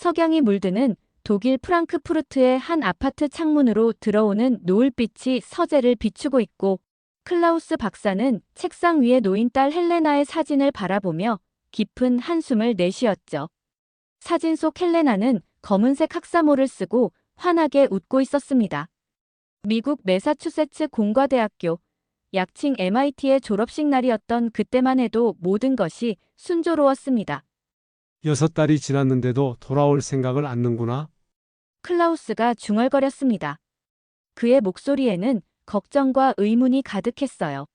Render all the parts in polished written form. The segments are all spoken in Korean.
석양이 물드는 독일 프랑크푸르트의 한 아파트 창문으로 들어오는 노을빛이 서재를 비추고 있고, 클라우스 박사는 책상 위에 놓인 딸 헬레나의 사진을 바라보며 깊은 한숨을 내쉬었죠. 사진 속 헬레나는 검은색 학사모를 쓰고 환하게 웃고 있었습니다. 미국 매사추세츠 공과대학교, 약칭 MIT의 졸업식 날이었던 그때만 해도 모든 것이 순조로웠습니다. 6달이 지났는데도 돌아올 생각을 않는구나. 클라우스가 중얼거렸습니다. 그의 목소리에는 걱정과 의문이 가득했어요.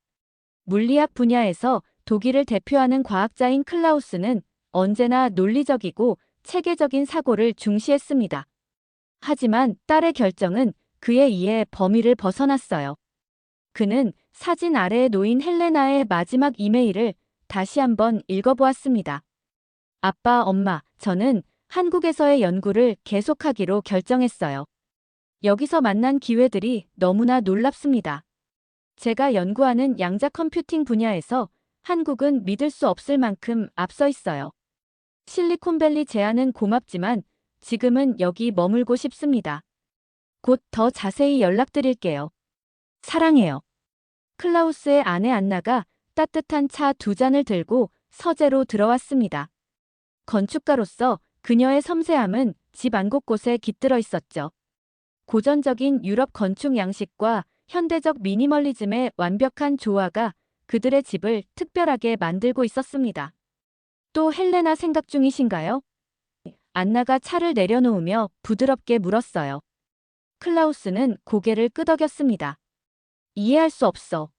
물리학 분야에서 독일을 대표하는 과학자인 클라우스는 언제나 논리적이고 체계적인 사고를 중시했습니다. 하지만 딸의 결정은 그의 이해 범위를 벗어났어요. 그는 사진 아래에 놓인 헬레나의 마지막 이메일을 다시 한번 읽어보았습니다. 아빠, 엄마, 저는 한국에서의 연구를 계속하기로 결정했어요. 여기서 만난 기회들이 너무나 놀랍습니다. 제가 연구하는 양자 컴퓨팅 분야에서 한국은 믿을 수 없을 만큼 앞서 있어요. 실리콘밸리 제안은 고맙지만 지금은 여기 머물고 싶습니다. 곧 더 자세히 연락드릴게요. 사랑해요. 클라우스의 아내 안나가 따뜻한 차 2잔을 들고 서재로 들어왔습니다. 건축가로서 그녀의 섬세함은 집 안 곳곳에 깃들어 있었죠. 고전적인 유럽 건축 양식과 현대적 미니멀리즘의 완벽한 조화가 그들의 집을 특별하게 만들고 있었습니다. 또 헬레나 생각 중이신가요? 안나가 차를 내려놓으며 부드럽게 물었어요. 클라우스는 고개를 끄덕였습니다. 이해할 수 없어.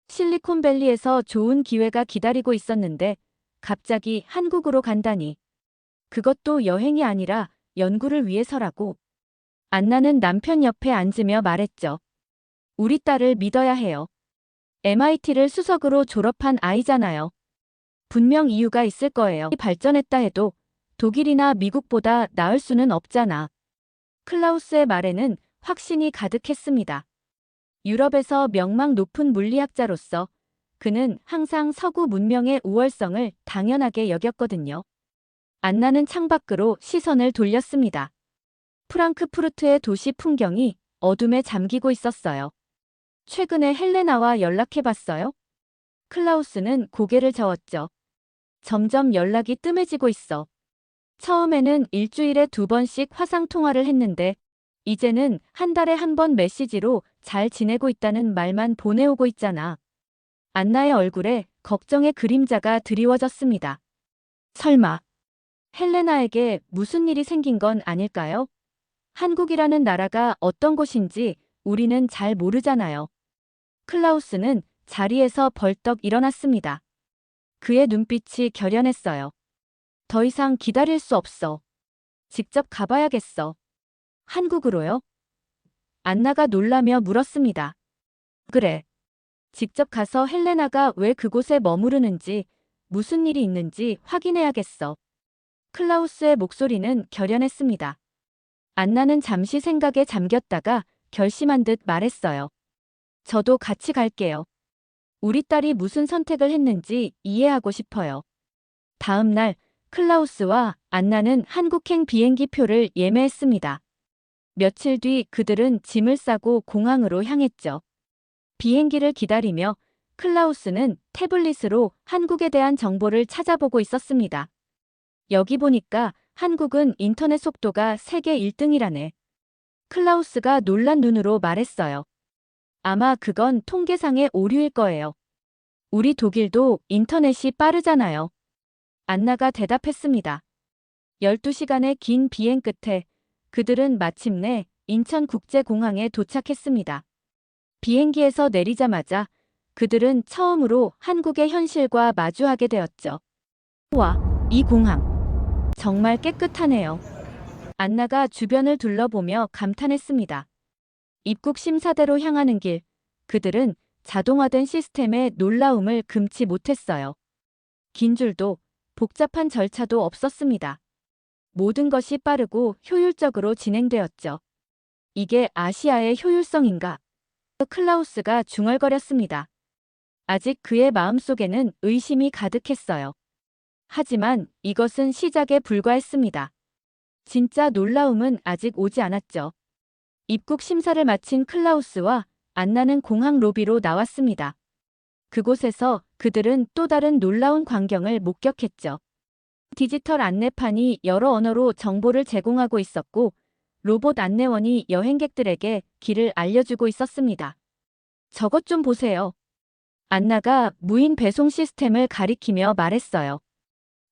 실리콘밸리에서 좋은 기회가 기다리고 있었는데 갑자기 한국으로 간다니. 그것도 여행이 아니라 연구를 위해서라고. 안나는 남편 옆에 앉으며 말했죠. 우리 딸을 믿어야 해요. MIT를 수석으로 졸업한 아이잖아요. 분명 이유가 있을 거예요. 발전했다 해도 독일이나 미국보다 나을 수는 없잖아. 클라우스의 말에는 확신이 가득했습니다. 유럽에서 명망 높은 물리학자로서 그는 항상 서구 문명의 우월성을 당연하게 여겼거든요. 안나는 창밖으로 시선을 돌렸습니다. 프랑크푸르트의 도시 풍경이 어둠에 잠기고 있었어요. 최근에 헬레나와 연락해봤어요? 클라우스는 고개를 저었죠. 점점 연락이 뜸해지고 있어. 처음에는 일주일에 2번씩 화상통화를 했는데 이제는 한 달에 1번 메시지로 잘 지내고 있다는 말만 보내오고 있잖아. 안나의 얼굴에 걱정의 그림자가 드리워졌습니다. 설마 헬레나에게 무슨 일이 생긴 건 아닐까요? 한국이라는 나라가 어떤 곳인지 우리는 잘 모르잖아요. 클라우스는 자리에서 벌떡 일어났습니다. 그의 눈빛이 결연했어요. 더 이상 기다릴 수 없어. 직접 가봐야겠어. 한국으로요? 안나가 놀라며 물었습니다. 그래. 직접 가서 헬레나가 왜 그곳에 머무르는지, 무슨 일이 있는지 확인해야겠어. 클라우스의 목소리는 결연했습니다. 안나는 잠시 생각에 잠겼다가 결심한 듯 말했어요. 저도 같이 갈게요. 우리 딸이 무슨 선택을 했는지 이해하고 싶어요. 다음 날 클라우스와 안나는 한국행 비행기 표를 예매했습니다. 며칠 뒤 그들은 짐을 싸고 공항으로 향했죠. 비행기를 기다리며 클라우스는 태블릿으로 한국에 대한 정보를 찾아보고 있었습니다. 여기 보니까 한국은 인터넷 속도가 세계 1등이라네. 클라우스가 놀란 눈으로 말했어요. 아마 그건 통계상의 오류일 거예요. 우리 독일도 인터넷이 빠르잖아요. 안나가 대답했습니다. 12시간의 긴 비행 끝에 그들은 마침내 인천국제공항에 도착했습니다. 비행기에서 내리자마자 그들은 처음으로 한국의 현실과 마주하게 되었죠. 와, 이 공항. 정말 깨끗하네요. 안나가 주변을 둘러보며 감탄했습니다. 입국 심사대로 향하는 길, 그들은 자동화된 시스템의 놀라움을 금치 못했어요. 긴 줄도 복잡한 절차도 없었습니다. 모든 것이 빠르고 효율적으로 진행되었죠. 이게 아시아의 효율성인가? 클라우스가 중얼거렸습니다. 아직 그의 마음속에는 의심이 가득했어요. 하지만 이것은 시작에 불과했습니다. 진짜 놀라움은 아직 오지 않았죠. 입국 심사를 마친 클라우스와 안나는 공항 로비로 나왔습니다. 그곳에서 그들은 또 다른 놀라운 광경을 목격했죠. 디지털 안내판이 여러 언어로 정보를 제공하고 있었고, 로봇 안내원이 여행객들에게 길을 알려주고 있었습니다. 저것 좀 보세요. 안나가 무인 배송 시스템을 가리키며 말했어요.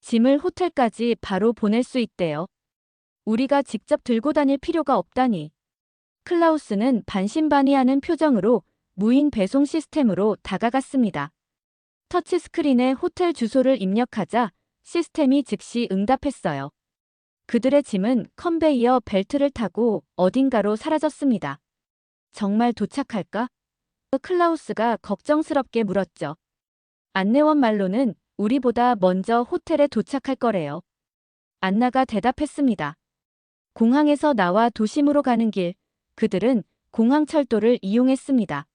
짐을 호텔까지 바로 보낼 수 있대요. 우리가 직접 들고 다닐 필요가 없다니. 클라우스는 반신반의하는 표정으로 무인 배송 시스템으로 다가갔습니다. 터치스크린에 호텔 주소를 입력하자 시스템이 즉시 응답했어요. 그들의 짐은 컨베이어 벨트를 타고 어딘가로 사라졌습니다. 정말 도착할까? 클라우스가 걱정스럽게 물었죠. 안내원 말로는 우리보다 먼저 호텔에 도착할 거래요. 안나가 대답했습니다. 공항에서 나와 도심으로 가는 길, 그들은 공항철도를 이용했습니다.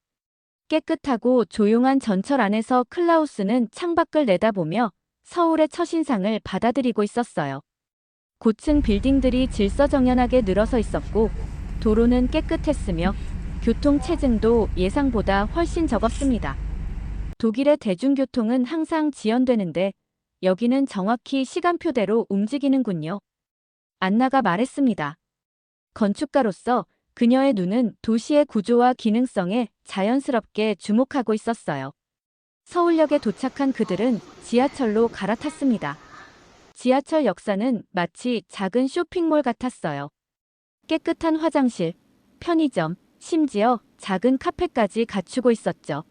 깨끗하고 조용한 전철 안에서 클라우스는 창밖을 내다보며 서울의 첫인상을 받아들이고 있었어요. 고층 빌딩들이 질서정연하게 늘어서 있었고, 도로는 깨끗했으며 교통 체증도 예상보다 훨씬 적었습니다. 독일의 대중교통은 항상 지연되는데 여기는 정확히 시간표대로 움직이는군요. 안나가 말했습니다. 건축가로서 그녀의 눈은 도시의 구조와 기능성에 자연스럽게 주목하고 있었어요. 서울역에 도착한 그들은 지하철로 갈아탔습니다. 지하철 역사는 마치 작은 쇼핑몰 같았어요. 깨끗한 화장실, 편의점, 심지어 작은 카페까지 갖추고 있었죠.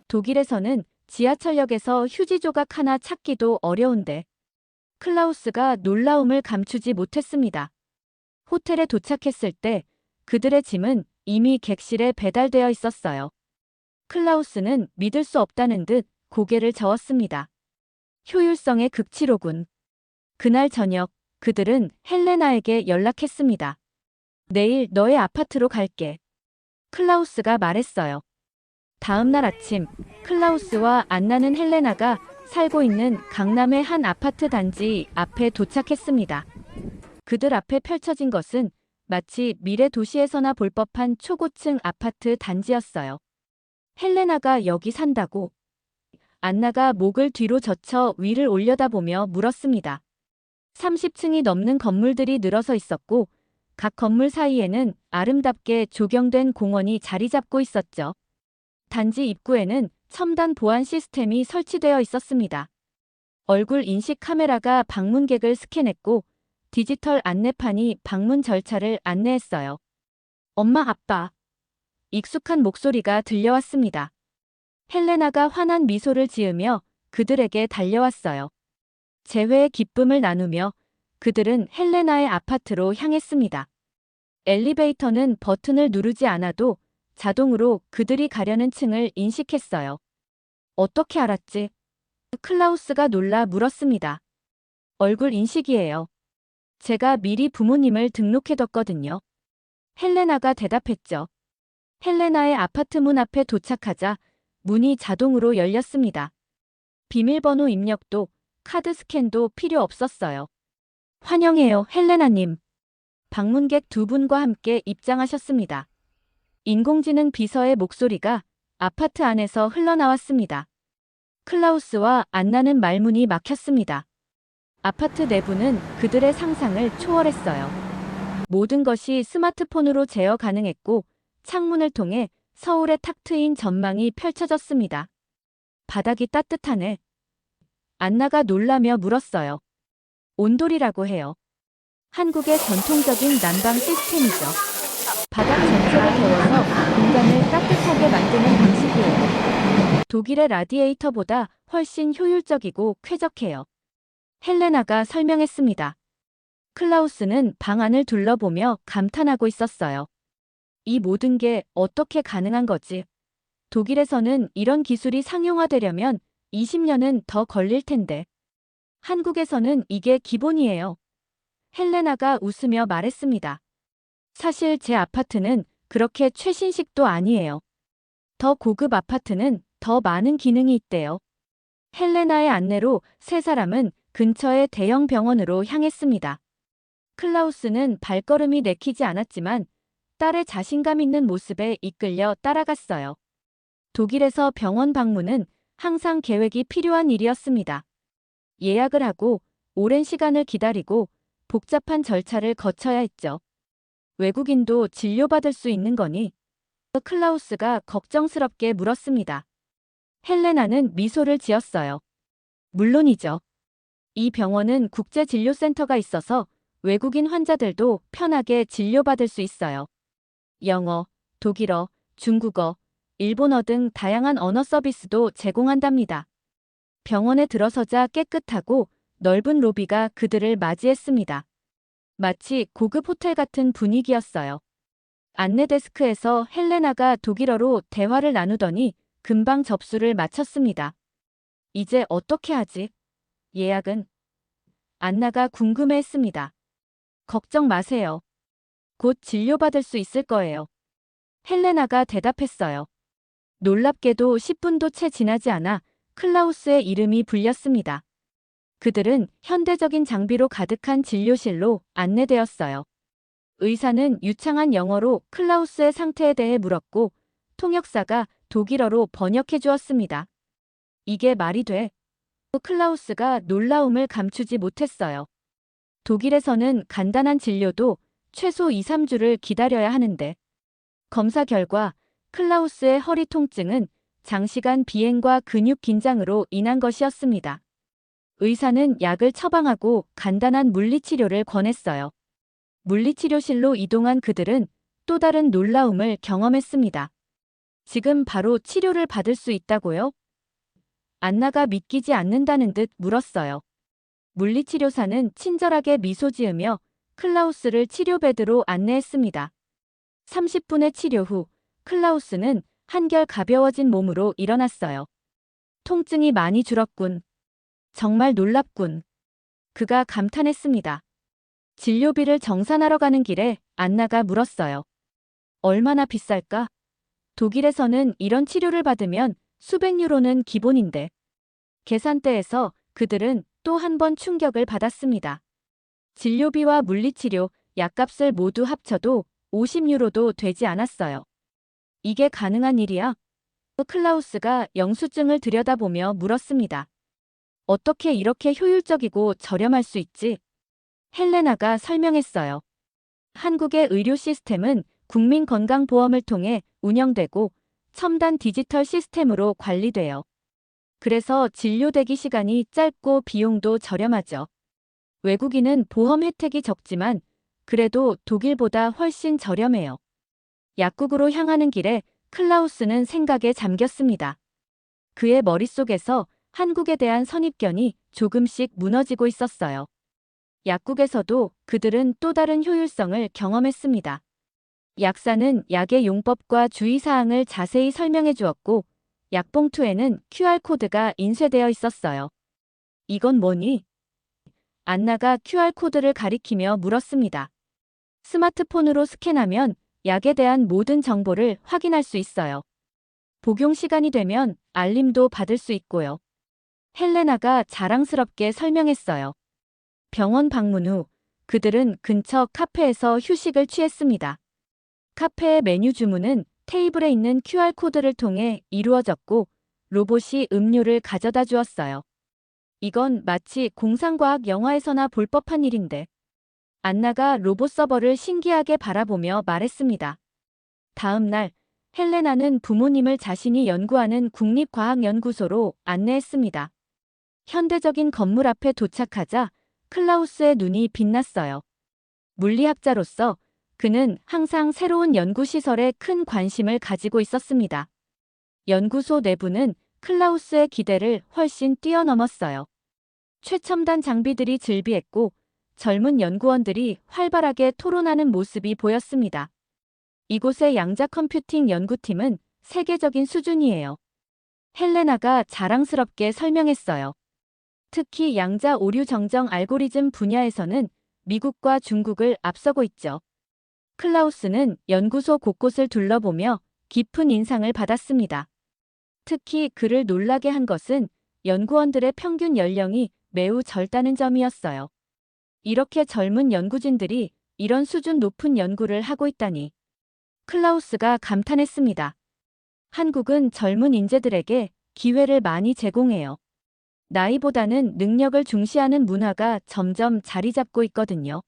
독일에서는 지하철역에서 휴지 조각 하나 찾기도 어려운데 클라우스가 놀라움을 감추지 못했습니다. 호텔에 도착했을 때 그들의 짐은 이미 객실에 배달되어 있었어요. 클라우스는 믿을 수 없다는 듯 고개를 저었습니다. 효율성의 극치로군. 그날 저녁 그들은 헬레나에게 연락했습니다. 내일 너의 아파트로 갈게. 클라우스가 말했어요. 다음 날 아침 클라우스와 안나는 헬레나가 살고 있는 강남의 한 아파트 단지 앞에 도착했습니다. 그들 앞에 펼쳐진 것은 마치 미래 도시에서나 볼 법한 초고층 아파트 단지였어요. 헬레나가 여기 산다고? 안나가 목을 뒤로 젖혀 위를 올려다보며 물었습니다. 30층이 넘는 건물들이 늘어서 있었고 각 건물 사이에는 아름답게 조경된 공원이 자리 잡고 있었죠. 단지 입구에는 첨단 보안 시스템이 설치되어 있었습니다. 얼굴 인식 카메라가 방문객을 스캔했고 디지털 안내판이 방문 절차를 안내했어요. 엄마, 아빠. 익숙한 목소리가 들려왔습니다. 헬레나가 환한 미소를 지으며 그들에게 달려왔어요. 재회의 기쁨을 나누며 그들은 헬레나의 아파트로 향했습니다. 엘리베이터는 버튼을 누르지 않아도 자동으로 그들이 가려는 층을 인식했어요. 어떻게 알았지? 클라우스가 놀라 물었습니다. 얼굴 인식이에요. 제가 미리 부모님을 등록해뒀거든요. 헬레나가 대답했죠. 헬레나의 아파트 문 앞에 도착하자 문이 자동으로 열렸습니다. 비밀번호 입력도 카드 스캔도 필요 없었어요. 환영해요, 헬레나님. 방문객 두 분과 함께 입장하셨습니다. 인공지능 비서의 목소리가 아파트 안에서 흘러나왔습니다. 클라우스와 안나는 말문이 막혔습니다. 아파트 내부는 그들의 상상을 초월했어요. 모든 것이 스마트폰으로 제어 가능했고 창문을 통해 서울의 탁 트인 전망이 펼쳐졌습니다. 바닥이 따뜻하네. 안나가 놀라며 물었어요. 온돌이라고 해요. 한국의 전통적인 난방 시스템이죠. 바닥 전체를 데워서 공간을 따뜻하게 만드는 방식이에요. 독일의 라디에이터보다 훨씬 효율적이고 쾌적해요. 헬레나가 설명했습니다. 클라우스는 방 안을 둘러보며 감탄하고 있었어요. 이 모든 게 어떻게 가능한 거지? 독일에서는 이런 기술이 상용화되려면 20년은 더 걸릴 텐데. 한국에서는 이게 기본이에요. 헬레나가 웃으며 말했습니다. 사실 제 아파트는 그렇게 최신식도 아니에요. 더 고급 아파트는 더 많은 기능이 있대요. 헬레나의 안내로 세 사람은 근처의 대형 병원으로 향했습니다. 클라우스는 발걸음이 내키지 않았지만 딸의 자신감 있는 모습에 이끌려 따라갔어요. 독일에서 병원 방문은 항상 계획이 필요한 일이었습니다. 예약을 하고 오랜 시간을 기다리고 복잡한 절차를 거쳐야 했죠. 외국인도 진료받을 수 있는 거니? 클라우스가 걱정스럽게 물었습니다. 헬레나는 미소를 지었어요. 물론이죠. 이 병원은 국제진료센터가 있어서 외국인 환자들도 편하게 진료받을 수 있어요. 영어, 독일어, 중국어, 일본어 등 다양한 언어 서비스도 제공한답니다. 병원에 들어서자 깨끗하고 넓은 로비가 그들을 맞이했습니다. 마치 고급 호텔 같은 분위기였어요. 안내 데스크에서 헬레나가 독일어로 대화를 나누더니 금방 접수를 마쳤습니다. 이제 어떻게 하지? 예약은? 안나가 궁금해했습니다. 걱정 마세요. 곧 진료받을 수 있을 거예요. 헬레나가 대답했어요. 놀랍게도 10분도 채 지나지 않아 클라우스의 이름이 불렸습니다. 그들은 현대적인 장비로 가득한 진료실로 안내되었어요. 의사는 유창한 영어로 클라우스의 상태에 대해 물었고 통역사가 독일어로 번역해 주었습니다. 이게 말이 돼? 클라우스가 놀라움을 감추지 못했어요. 독일에서는 간단한 진료도 최소 2, 3주를 기다려야 하는데 검사 결과 클라우스의 허리 통증은 장시간 비행과 근육 긴장으로 인한 것이었습니다. 의사는 약을 처방하고 간단한 물리치료를 권했어요. 물리치료실로 이동한 그들은 또 다른 놀라움을 경험했습니다. 지금 바로 치료를 받을 수 있다고요? 안나가 믿기지 않는다는 듯 물었어요. 물리치료사는 친절하게 미소 지으며 클라우스를 치료베드로 안내했습니다. 30분의 치료 후 클라우스는 한결 가벼워진 몸으로 일어났어요. 통증이 많이 줄었군. 정말 놀랍군. 그가 감탄했습니다. 진료비를 정산하러 가는 길에 안나가 물었어요. 얼마나 비쌀까? 독일에서는 이런 치료를 받으면 수백 유로는 기본인데. 계산대에서 그들은 또 한 번 충격을 받았습니다. 진료비와 물리치료, 약값을 모두 합쳐도 50유로도 되지 않았어요. 이게 가능한 일이야? 클라우스가 영수증을 들여다보며 물었습니다. 어떻게 이렇게 효율적이고 저렴할 수 있지? 헬레나가 설명했어요. 한국의 의료 시스템은 국민건강보험을 통해 운영되고 첨단 디지털 시스템으로 관리돼요. 그래서 진료 대기 시간이 짧고 비용도 저렴하죠. 외국인은 보험 혜택이 적지만 그래도 독일보다 훨씬 저렴해요. 약국으로 향하는 길에 클라우스는 생각에 잠겼습니다. 그의 머릿속에서 한국에 대한 선입견이 조금씩 무너지고 있었어요. 약국에서도 그들은 또 다른 효율성을 경험했습니다. 약사는 약의 용법과 주의사항을 자세히 설명해 주었고 약봉투에는 QR코드가 인쇄되어 있었어요. 이건 뭐니? 안나가 QR코드를 가리키며 물었습니다. 스마트폰으로 스캔하면 약에 대한 모든 정보를 확인할 수 있어요. 복용 시간이 되면 알림도 받을 수 있고요. 헬레나가 자랑스럽게 설명했어요. 병원 방문 후 그들은 근처 카페에서 휴식을 취했습니다. 카페의 메뉴 주문은 테이블에 있는 QR코드를 통해 이루어졌고 로봇이 음료를 가져다 주었어요. 이건 마치 공상과학 영화에서나 볼 법한 일인데. 안나가 로봇 서버를 신기하게 바라보며 말했습니다. 다음 날 헬레나는 부모님을 자신이 연구하는 국립과학연구소로 안내했습니다. 현대적인 건물 앞에 도착하자 클라우스의 눈이 빛났어요. 물리학자로서 그는 항상 새로운 연구시설에 큰 관심을 가지고 있었습니다. 연구소 내부는 클라우스의 기대를 훨씬 뛰어넘었어요. 최첨단 장비들이 즐비했고 젊은 연구원들이 활발하게 토론하는 모습이 보였습니다. 이곳의 양자 컴퓨팅 연구팀은 세계적인 수준이에요. 헬레나가 자랑스럽게 설명했어요. 특히 양자 오류 정정 알고리즘 분야에서는 미국과 중국을 앞서고 있죠. 클라우스는 연구소 곳곳을 둘러보며 깊은 인상을 받았습니다. 특히 그를 놀라게 한 것은 연구원들의 평균 연령이 매우 젊다는 점이었어요. 이렇게 젊은 연구진들이 이런 수준 높은 연구를 하고 있다니. 클라우스가 감탄했습니다. 한국은 젊은 인재들에게 기회를 많이 제공해요. 나이보다는 능력을 중시하는 문화가 점점 자리 잡고 있거든요.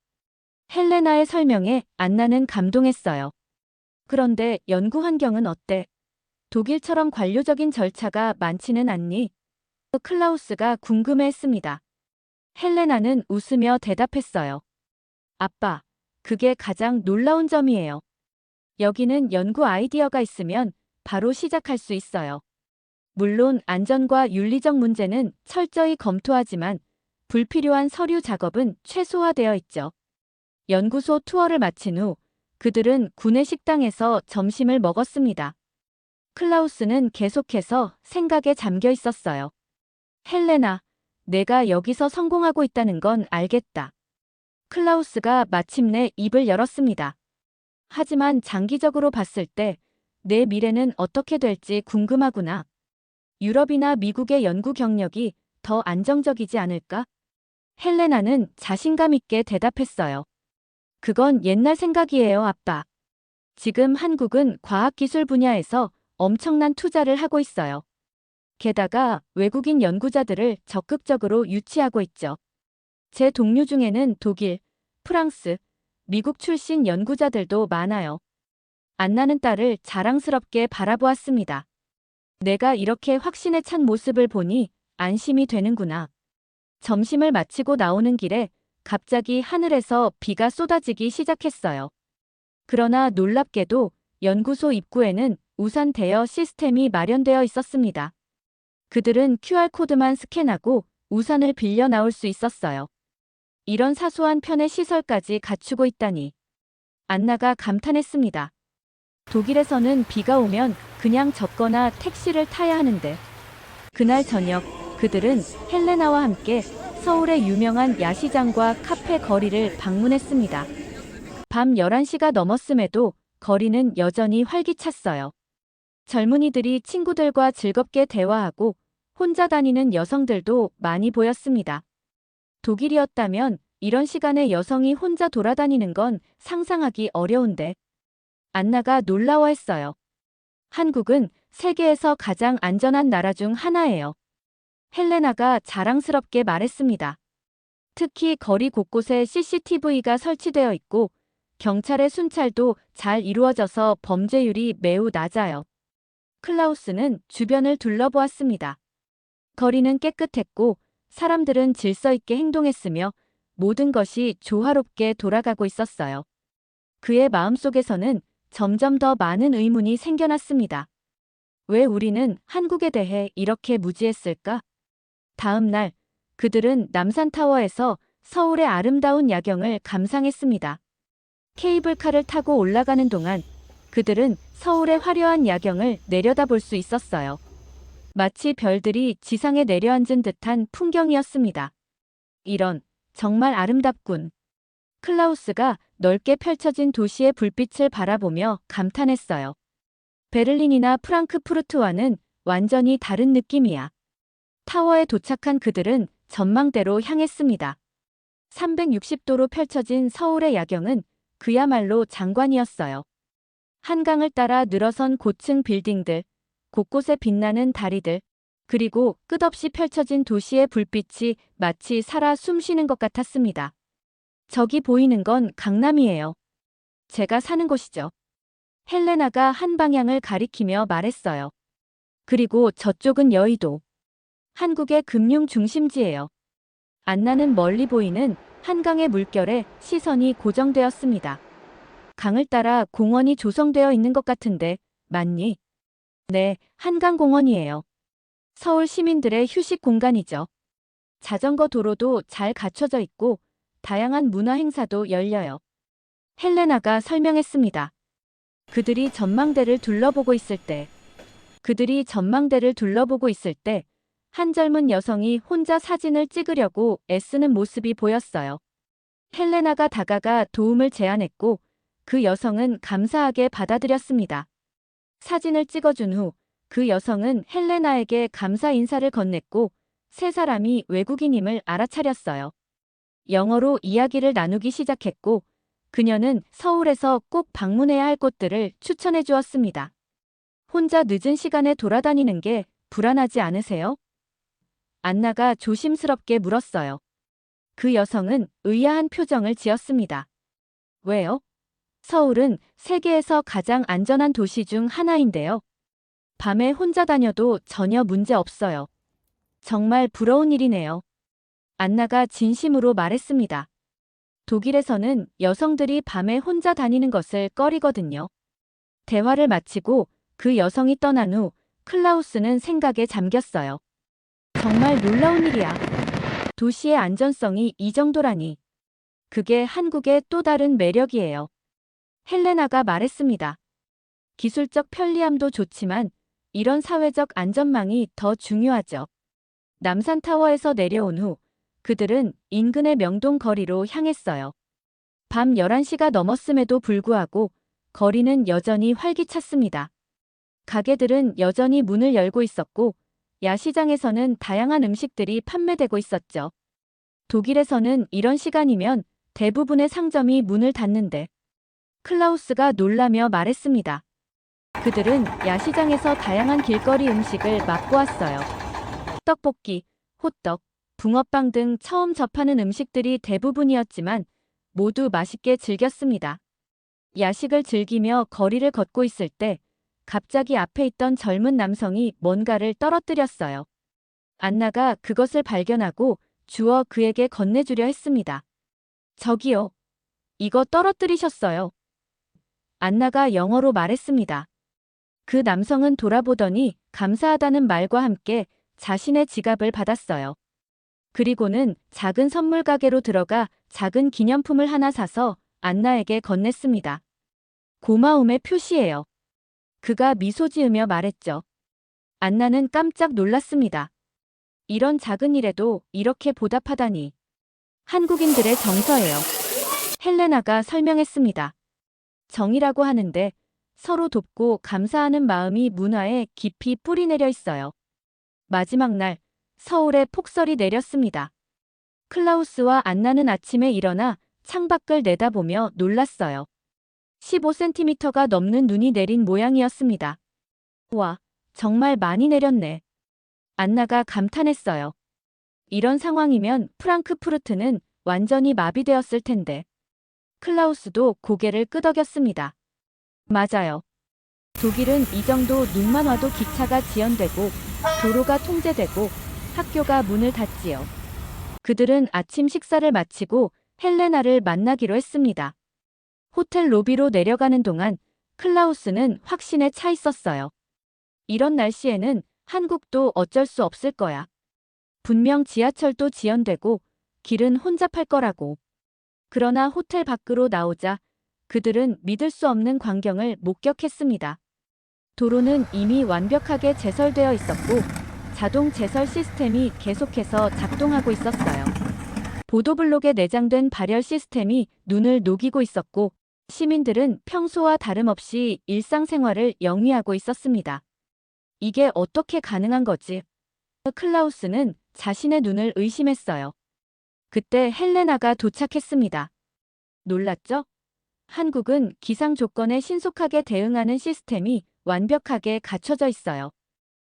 헬레나의 설명에 안나는 감동했어요. 그런데 연구 환경은 어때? 독일처럼 관료적인 절차가 많지는 않니? 클라우스가 궁금해했습니다. 헬레나는 웃으며 대답했어요. 아빠, 그게 가장 놀라운 점이에요. 여기는 연구 아이디어가 있으면 바로 시작할 수 있어요. 물론 안전과 윤리적 문제는 철저히 검토하지만 불필요한 서류 작업은 최소화되어 있죠. 연구소 투어를 마친 후 그들은 구내 식당에서 점심을 먹었습니다. 클라우스는 계속해서 생각에 잠겨 있었어요. 헬레나, 내가 여기서 성공하고 있다는 건 알겠다. 클라우스가 마침내 입을 열었습니다. 하지만 장기적으로 봤을 때 내 미래는 어떻게 될지 궁금하구나. 유럽이나 미국의 연구 경력이 더 안정적이지 않을까? 헬레나는 자신감 있게 대답했어요. 그건 옛날 생각이에요, 아빠. 지금 한국은 과학기술 분야에서 엄청난 투자를 하고 있어요. 게다가 외국인 연구자들을 적극적으로 유치하고 있죠. 제 동료 중에는 독일, 프랑스, 미국 출신 연구자들도 많아요. 안나는 딸을 자랑스럽게 바라보았습니다. 내가 이렇게 확신에 찬 모습을 보니 안심이 되는구나. 점심을 마치고 나오는 길에 갑자기 하늘에서 비가 쏟아지기 시작했어요. 그러나 놀랍게도 연구소 입구에는 우산 대여 시스템이 마련되어 있었습니다. 그들은 QR코드만 스캔하고 우산을 빌려 나올 수 있었어요. 이런 사소한 편의 시설까지 갖추고 있다니. 안나가 감탄했습니다. 독일에서는 비가 오면 그냥 젖거나 택시를 타야 하는데. 그날 저녁 그들은 헬레나와 함께 서울의 유명한 야시장과 카페 거리를 방문했습니다. 밤 11시가 넘었음에도 거리는 여전히 활기찼어요. 젊은이들이 친구들과 즐겁게 대화하고 혼자 다니는 여성들도 많이 보였습니다. 독일이었다면 이런 시간에 여성이 혼자 돌아다니는 건 상상하기 어려운데. 안나가 놀라워했어요. 한국은 세계에서 가장 안전한 나라 중 하나예요. 헬레나가 자랑스럽게 말했습니다. 특히 거리 곳곳에 CCTV가 설치되어 있고 경찰의 순찰도 잘 이루어져서 범죄율이 매우 낮아요. 클라우스는 주변을 둘러보았습니다. 거리는 깨끗했고 사람들은 질서 있게 행동했으며 모든 것이 조화롭게 돌아가고 있었어요. 그의 마음속에서는 점점 더 많은 의문이 생겨났습니다. 왜 우리는 한국에 대해 이렇게 무지했을까? 다음 날 그들은 남산타워에서 서울의 아름다운 야경을 감상했습니다. 케이블카를 타고 올라가는 동안 그들은 서울의 화려한 야경을 내려다볼 수 있었어요. 마치 별들이 지상에 내려앉은 듯한 풍경이었습니다. 이런, 정말 아름답군. 클라우스가 넓게 펼쳐진 도시의 불빛을 바라보며 감탄했어요. 베를린이나 프랑크푸르트와는 완전히 다른 느낌이야. 타워에 도착한 그들은 전망대로 향했습니다. 360도로 펼쳐진 서울의 야경은 그야말로 장관이었어요. 한강을 따라 늘어선 고층 빌딩들, 곳곳에 빛나는 다리들, 그리고 끝없이 펼쳐진 도시의 불빛이 마치 살아 숨쉬는 것 같았습니다. 저기 보이는 건 강남이에요. 제가 사는 곳이죠. 헬레나가 한 방향을 가리키며 말했어요. 그리고 저쪽은 여의도. 한국의 금융 중심지예요. 안나는 멀리 보이는 한강의 물결에 시선이 고정되었습니다. 강을 따라 공원이 조성되어 있는 것 같은데, 맞니? 네, 한강공원이에요. 서울 시민들의 휴식 공간이죠. 자전거 도로도 잘 갖춰져 있고 다양한 문화 행사도 열려요. 헬레나가 설명했습니다. 그들이 전망대를 둘러보고 있을 때, 한 젊은 여성이 혼자 사진을 찍으려고 애쓰는 모습이 보였어요. 헬레나가 다가가 도움을 제안했고 그 여성은 감사하게 받아들였습니다. 사진을 찍어준 후 그 여성은 헬레나에게 감사 인사를 건넸고 세 사람이 외국인임을 알아차렸어요. 영어로 이야기를 나누기 시작했고, 그녀는 서울에서 꼭 방문해야 할 곳들을 추천해 주었습니다. 혼자 늦은 시간에 돌아다니는 게 불안하지 않으세요? 안나가 조심스럽게 물었어요. 그 여성은 의아한 표정을 지었습니다. 왜요? 서울은 세계에서 가장 안전한 도시 중 하나인데요. 밤에 혼자 다녀도 전혀 문제 없어요. 정말 부러운 일이네요. 안나가 진심으로 말했습니다. 독일에서는 여성들이 밤에 혼자 다니는 것을 꺼리거든요. 대화를 마치고 그 여성이 떠난 후 클라우스는 생각에 잠겼어요. 정말 놀라운 일이야. 도시의 안전성이 이 정도라니. 그게 한국의 또 다른 매력이에요. 헬레나가 말했습니다. 기술적 편리함도 좋지만 이런 사회적 안전망이 더 중요하죠. 남산타워에서 내려온 후 그들은 인근의 명동 거리로 향했어요. 밤 11시가 넘었음에도 불구하고 거리는 여전히 활기찼습니다. 가게들은 여전히 문을 열고 있었고 야시장에서는 다양한 음식들이 판매되고 있었죠. 독일에서는 이런 시간이면 대부분의 상점이 문을 닫는데 클라우스가 놀라며 말했습니다. 그들은 야시장에서 다양한 길거리 음식을 맛보았어요. 떡볶이, 호떡, 붕어빵 등 처음 접하는 음식들이 대부분이었지만 모두 맛있게 즐겼습니다. 야식을 즐기며 거리를 걷고 있을 때 갑자기 앞에 있던 젊은 남성이 뭔가를 떨어뜨렸어요. 안나가 그것을 발견하고 주워 그에게 건네주려 했습니다. 저기요. 이거 떨어뜨리셨어요. 안나가 영어로 말했습니다. 그 남성은 돌아보더니 감사하다는 말과 함께 자신의 지갑을 받았어요. 그리고는 작은 선물 가게로 들어가 작은 기념품을 하나 사서 안나에게 건넸습니다. 고마움의 표시예요. 그가 미소 지으며 말했죠. 안나는 깜짝 놀랐습니다. 이런 작은 일에도 이렇게 보답하다니. 한국인들의 정서예요. 헬레나가 설명했습니다. 정이라고 하는데 서로 돕고 감사하는 마음이 문화에 깊이 뿌리내려 있어요. 마지막 날 서울에 폭설이 내렸습니다. 클라우스와 안나는 아침에 일어나 창밖을 내다보며 놀랐어요. 15cm가 넘는 눈이 내린 모양이었습니다. 와, 정말 많이 내렸네. 안나가 감탄했어요. 이런 상황이면 프랑크푸르트는 완전히 마비되었을 텐데. 클라우스도 고개를 끄덕였습니다. 맞아요. 독일은 이 정도 눈만 와도 기차가 지연되고 도로가 통제되고 학교가 문을 닫지요. 그들은 아침 식사를 마치고 헬레나를 만나기로 했습니다. 호텔 로비로 내려가는 동안 클라우스는 확신에 차 있었어요. 이런 날씨에는 한국도 어쩔 수 없을 거야. 분명 지하철도 지연되고 길은 혼잡할 거라고. 그러나 호텔 밖으로 나오자 그들은 믿을 수 없는 광경을 목격했습니다. 도로는 이미 완벽하게 제설되어 있었고 자동 제설 시스템이 계속해서 작동하고 있었어요. 보도블록에 내장된 발열 시스템이 눈을 녹이고 있었고 시민들은 평소와 다름없이 일상생활을 영위하고 있었습니다. 이게 어떻게 가능한 거지? 클라우스는 자신의 눈을 의심했어요. 그때 헬레나가 도착했습니다. 놀랐죠? 한국은 기상 조건에 신속하게 대응하는 시스템이 완벽하게 갖춰져 있어요.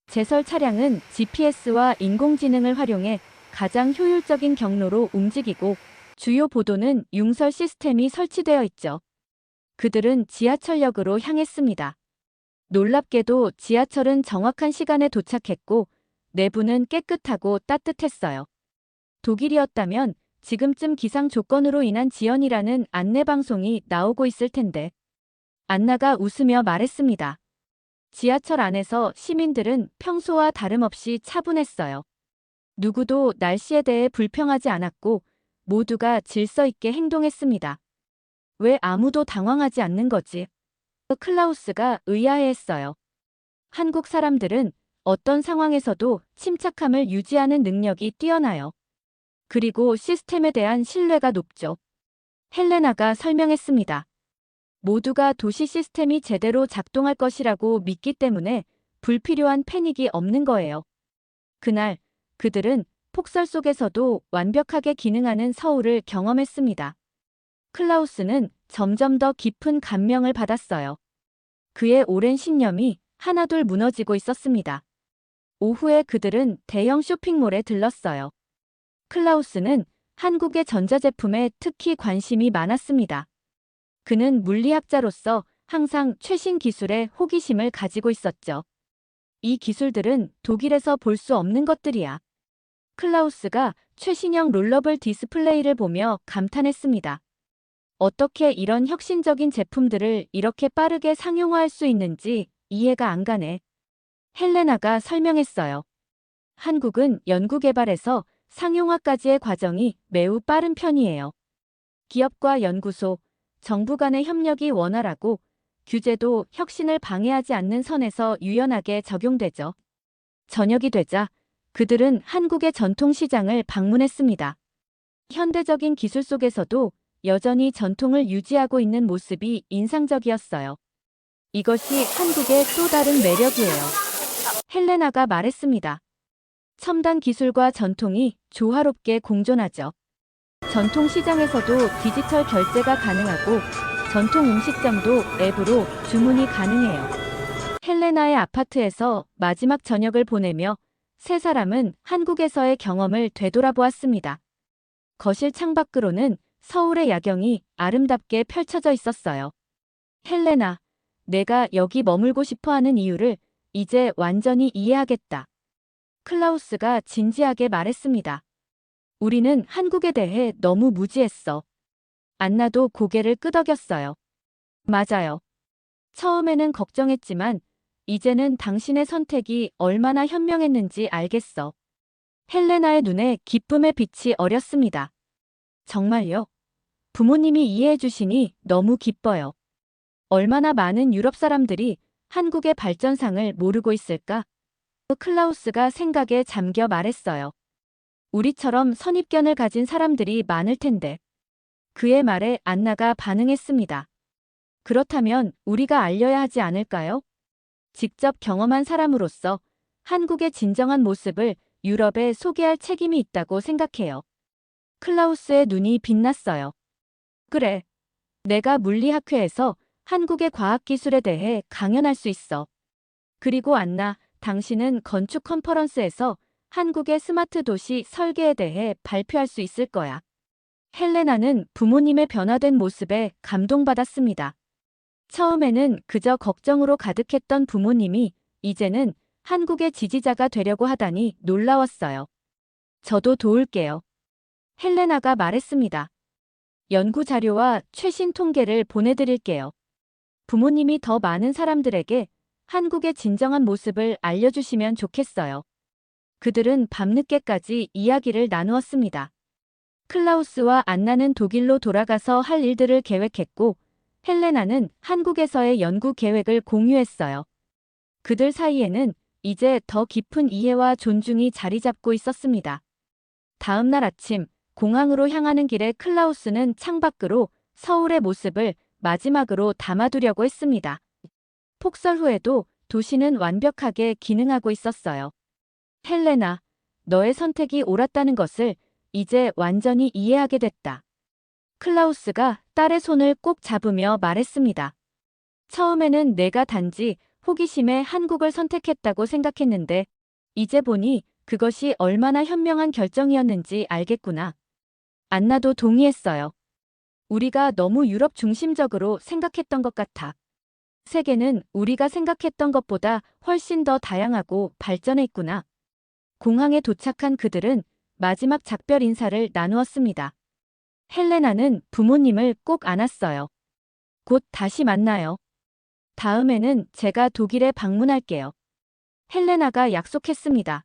제설 차량은 GPS와 인공지능을 활용해 가장 효율적인 경로로 움직이고 주요 보도는 융설 시스템이 설치되어 있죠. 그들은 지하철역으로 향했습니다. 놀랍게도 지하철은 정확한 시간에 도착했고 내부는 깨끗하고 따뜻했어요. 독일이었다면 지금쯤 기상 조건으로 인한 지연이라는 안내방송이 나오고 있을 텐데. 안나가 웃으며 말했습니다. 지하철 안에서 시민들은 평소와 다름없이 차분했어요. 누구도 날씨에 대해 불평하지 않았고 모두가 질서 있게 행동했습니다. 왜 아무도 당황하지 않는 거지? 클라우스가 의아해했어요. 한국 사람들은 어떤 상황에서도 침착함을 유지하는 능력이 뛰어나요. 그리고 시스템에 대한 신뢰가 높죠. 헬레나가 설명했습니다. 모두가 도시 시스템이 제대로 작동할 것이라고 믿기 때문에 불필요한 패닉이 없는 거예요. 그날 그들은 폭설 속에서도 완벽하게 기능하는 서울을 경험했습니다. 클라우스는 점점 더 깊은 감명을 받았어요. 그의 오랜 신념이 하나둘 무너지고 있었습니다. 오후에 그들은 대형 쇼핑몰에 들렀어요. 클라우스는 한국의 전자제품에 특히 관심이 많았습니다. 그는 물리학자로서 항상 최신 기술에 호기심을 가지고 있었죠. 이 기술들은 독일에서 볼 수 없는 것들이야. 클라우스가 최신형 롤러블 디스플레이를 보며 감탄했습니다. 어떻게 이런 혁신적인 제품들을 이렇게 빠르게 상용화할 수 있는지 이해가 안 가네. 헬레나가 설명했어요. 한국은 연구개발에서 상용화까지의 과정이 매우 빠른 편이에요. 기업과 연구소, 정부 간의 협력이 원활하고 규제도 혁신을 방해하지 않는 선에서 유연하게 적용되죠. 저녁이 되자 그들은 한국의 전통시장을 방문했습니다. 현대적인 기술 속에서도 여전히 전통을 유지하고 있는 모습이 인상적이었어요. 이것이 한국의 또 다른 매력이에요. 헬레나가 말했습니다. 첨단 기술과 전통이 조화롭게 공존하죠. 전통 시장에서도 디지털 결제가 가능하고 전통 음식점도 앱으로 주문이 가능해요. 헬레나의 아파트에서 마지막 저녁을 보내며 세 사람은 한국에서의 경험을 되돌아보았습니다. 거실 창밖으로는 서울의 야경이 아름답게 펼쳐져 있었어요. 헬레나, 내가 여기 머물고 싶어 하는 이유를 이제 완전히 이해하겠다. 클라우스가 진지하게 말했습니다. 우리는 한국에 대해 너무 무지했어. 안나도 고개를 끄덕였어요. 맞아요. 처음에는 걱정했지만 이제는 당신의 선택이 얼마나 현명했는지 알겠어. 헬레나의 눈에 기쁨의 빛이 어렸습니다. 정말요? 부모님이 이해해 주시니 너무 기뻐요. 얼마나 많은 유럽 사람들이 한국의 발전상을 모르고 있을까? 클라우스가 생각에 잠겨 말했어요. 우리처럼 선입견을 가진 사람들이 많을 텐데. 그의 말에 안나가 반응했습니다. 그렇다면 우리가 알려야 하지 않을까요? 직접 경험한 사람으로서 한국의 진정한 모습을 유럽에 소개할 책임이 있다고 생각해요. 클라우스의 눈이 빛났어요. 그래. 내가 물리학회에서 한국의 과학기술에 대해 강연할 수 있어. 그리고 안나, 당신은 건축 컨퍼런스에서 한국의 스마트 도시 설계에 대해 발표할 수 있을 거야. 헬레나는 부모님의 변화된 모습에 감동받았습니다. 처음에는 그저 걱정으로 가득했던 부모님이 이제는 한국의 지지자가 되려고 하다니 놀라웠어요. 저도 도울게요. 헬레나가 말했습니다. 연구 자료와 최신 통계를 보내드릴게요. 부모님이 더 많은 사람들에게 한국의 진정한 모습을 알려주시면 좋겠어요. 그들은 밤늦게까지 이야기를 나누었습니다. 클라우스와 안나는 독일로 돌아가서 할 일들을 계획했고 헬레나는 한국에서의 연구 계획을 공유했어요. 그들 사이에는 이제 더 깊은 이해와 존중이 자리 잡고 있었습니다. 다음 날 아침 공항으로 향하는 길에 클라우스는 창밖으로 서울의 모습을 마지막으로 담아두려고 했습니다. 폭설 후에도 도시는 완벽하게 기능하고 있었어요. 헬레나, 너의 선택이 옳았다는 것을 이제 완전히 이해하게 됐다. 클라우스가 딸의 손을 꼭 잡으며 말했습니다. 처음에는 내가 단지 호기심에 한국을 선택했다고 생각했는데 이제 보니 그것이 얼마나 현명한 결정이었는지 알겠구나. 안나도 동의했어요. 우리가 너무 유럽 중심적으로 생각했던 것 같아. 세계는 우리가 생각했던 것보다 훨씬 더 다양하고 발전해 있구나. 공항에 도착한 그들은 마지막 작별 인사를 나누었습니다. 헬레나는 부모님을 꼭 안았어요. 곧 다시 만나요. 다음에는 제가 독일에 방문할게요. 헬레나가 약속했습니다.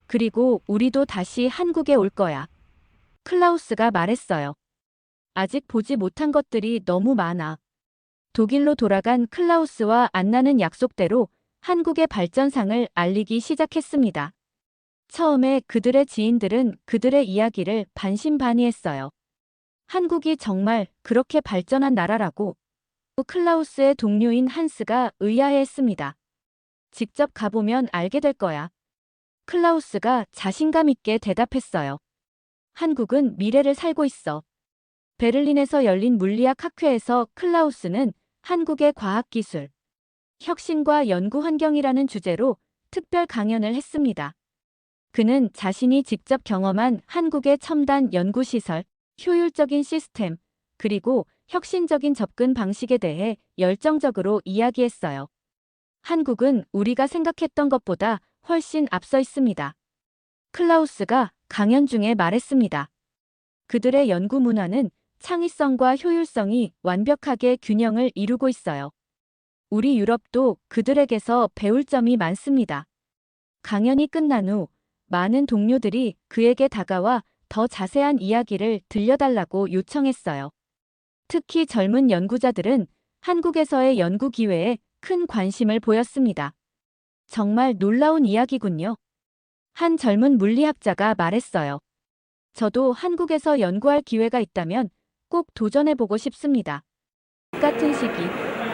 그리고 우리도 다시 한국에 올 거야. 클라우스가 말했어요. 아직 보지 못한 것들이 너무 많아. 독일로 돌아간 클라우스와 안나는 약속대로 한국의 발전상을 알리기 시작했습니다. 처음에 그들의 지인들은 그들의 이야기를 반신반의했어요. 한국이 정말 그렇게 발전한 나라라고. 클라우스의 동료인 한스가 의아해했습니다. 직접 가보면 알게 될 거야. 클라우스가 자신감 있게 대답했어요. 한국은 미래를 살고 있어. 베를린에서 열린 물리학 학회에서 클라우스는 한국의 과학기술, 혁신과 연구 환경이라는 주제로 특별 강연을 했습니다. 그는 자신이 직접 경험한 한국의 첨단 연구시설, 효율적인 시스템, 그리고 혁신적인 접근 방식에 대해 열정적으로 이야기했어요. 한국은 우리가 생각했던 것보다 훨씬 앞서 있습니다. 클라우스가 강연 중에 말했습니다. 그들의 연구 문화는 창의성과 효율성이 완벽하게 균형을 이루고 있어요. 우리 유럽도 그들에게서 배울 점이 많습니다. 강연이 끝난 후 많은 동료들이 그에게 다가와 더 자세한 이야기를 들려달라고 요청했어요. 특히 젊은 연구자들은 한국에서의 연구 기회에 큰 관심을 보였습니다. 정말 놀라운 이야기군요. 한 젊은 물리학자가 말했어요. 저도 한국에서 연구할 기회가 있다면 꼭 도전해보고 싶습니다. 같은 시기,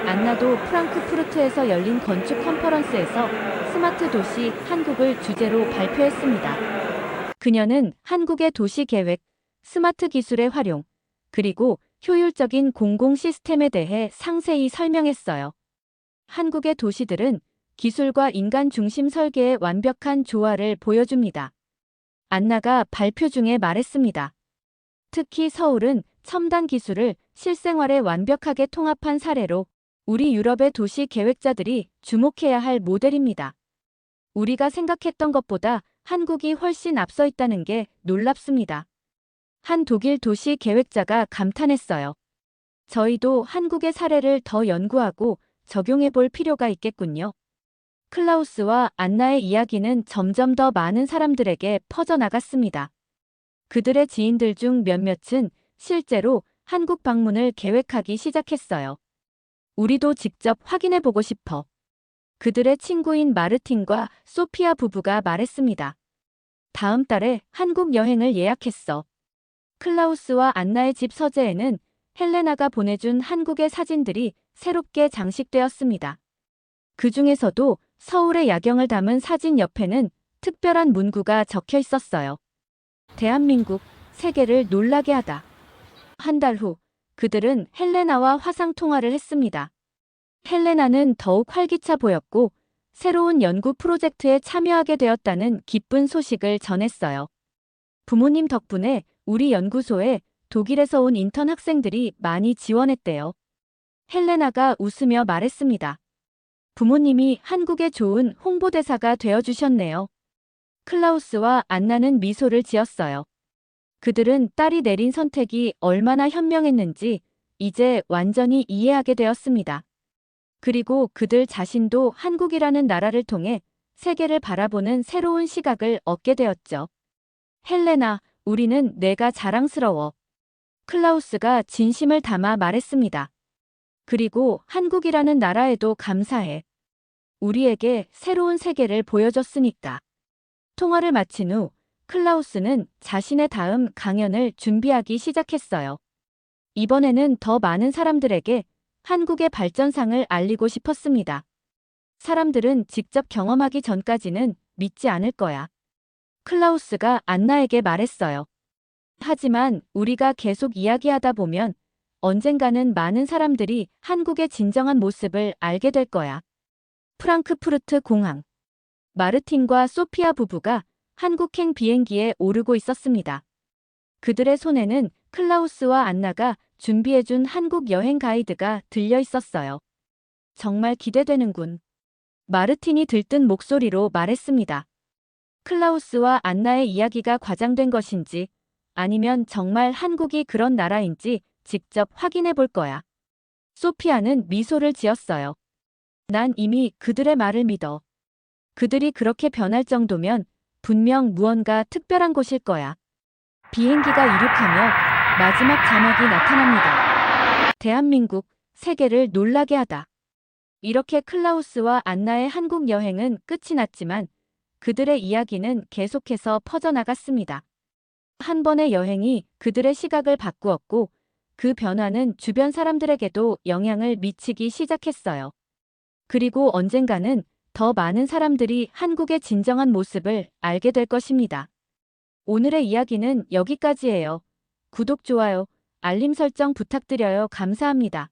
안나도 프랑크푸르트에서 열린 건축 컨퍼런스에서 스마트 도시 한국을 주제로 발표했습니다. 그녀는 한국의 도시 계획, 스마트 기술의 활용, 그리고 효율적인 공공 시스템에 대해 상세히 설명했어요. 한국의 도시들은 기술과 인간 중심 설계의 완벽한 조화를 보여줍니다. 안나가 발표 중에 말했습니다. 특히 서울은 첨단 기술을 실생활에 완벽하게 통합한 사례로 우리 유럽의 도시 계획자들이 주목해야 할 모델입니다. 우리가 생각했던 것보다 한국이 훨씬 앞서 있다는 게 놀랍습니다. 한 독일 도시 계획자가 감탄했어요. 저희도 한국의 사례를 더 연구하고 적용해 볼 필요가 있겠군요. 클라우스와 안나의 이야기는 점점 더 많은 사람들에게 퍼져나갔습니다. 그들의 지인들 중 몇몇은 실제로 한국 방문을 계획하기 시작했어요. 우리도 직접 확인해 보고 싶어. 그들의 친구인 마르틴과 소피아 부부가 말했습니다. 다음 달에 한국 여행을 예약했어. 클라우스와 안나의 집 서재에는 헬레나가 보내준 한국의 사진들이 새롭게 장식되었습니다. 그 중에서도 서울의 야경을 담은 사진 옆에는 특별한 문구가 적혀 있었어요. 대한민국, 세계를 놀라게 하다. 한 달 후, 그들은 헬레나와 화상 통화를 했습니다. 헬레나는 더욱 활기차 보였고, 새로운 연구 프로젝트에 참여하게 되었다는 기쁜 소식을 전했어요. 부모님 덕분에 우리 연구소에 독일에서 온 인턴 학생들이 많이 지원했대요. 헬레나가 웃으며 말했습니다. 부모님이 한국의 좋은 홍보대사가 되어주셨네요. 클라우스와 안나는 미소를 지었어요. 그들은 딸이 내린 선택이 얼마나 현명했는지 이제 완전히 이해하게 되었습니다. 그리고 그들 자신도 한국이라는 나라를 통해 세계를 바라보는 새로운 시각을 얻게 되었죠. 헬레나, 우리는 내가 자랑스러워. 클라우스가 진심을 담아 말했습니다. 그리고 한국이라는 나라에도 감사해. 우리에게 새로운 세계를 보여줬으니까. 통화를 마친 후 클라우스는 자신의 다음 강연을 준비하기 시작했어요. 이번에는 더 많은 사람들에게 한국의 발전상을 알리고 싶었습니다. 사람들은 직접 경험하기 전까지는 믿지 않을 거야. 클라우스가 안나에게 말했어요. 하지만 우리가 계속 이야기하다 보면 언젠가는 많은 사람들이 한국의 진정한 모습을 알게 될 거야. 프랑크푸르트 공항. 마르틴과 소피아 부부가 한국행 비행기에 오르고 있었습니다. 그들의 손에는 클라우스와 안나가 준비해준 한국 여행 가이드가 들려 있었어요. 정말 기대되는군. 마르틴이 들뜬 목소리로 말했습니다. 클라우스와 안나의 이야기가 과장된 것인지 아니면 정말 한국이 그런 나라인지 직접 확인해 볼 거야. 소피아는 미소를 지었어요. 난 이미 그들의 말을 믿어. 그들이 그렇게 변할 정도면 분명 무언가 특별한 곳일 거야. 비행기가 이륙하며 마지막 자막이 나타납니다. 대한민국, 세계를 놀라게 하다. 이렇게 클라우스와 안나의 한국 여행은 끝이 났지만 그들의 이야기는 계속해서 퍼져나갔습니다. 한 번의 여행이 그들의 시각을 바꾸었고 그 변화는 주변 사람들에게도 영향을 미치기 시작했어요. 그리고 언젠가는 더 많은 사람들이 한국의 진정한 모습을 알게 될 것입니다. 오늘의 이야기는 여기까지예요. 구독, 좋아요, 알림 설정 부탁드려요. 감사합니다.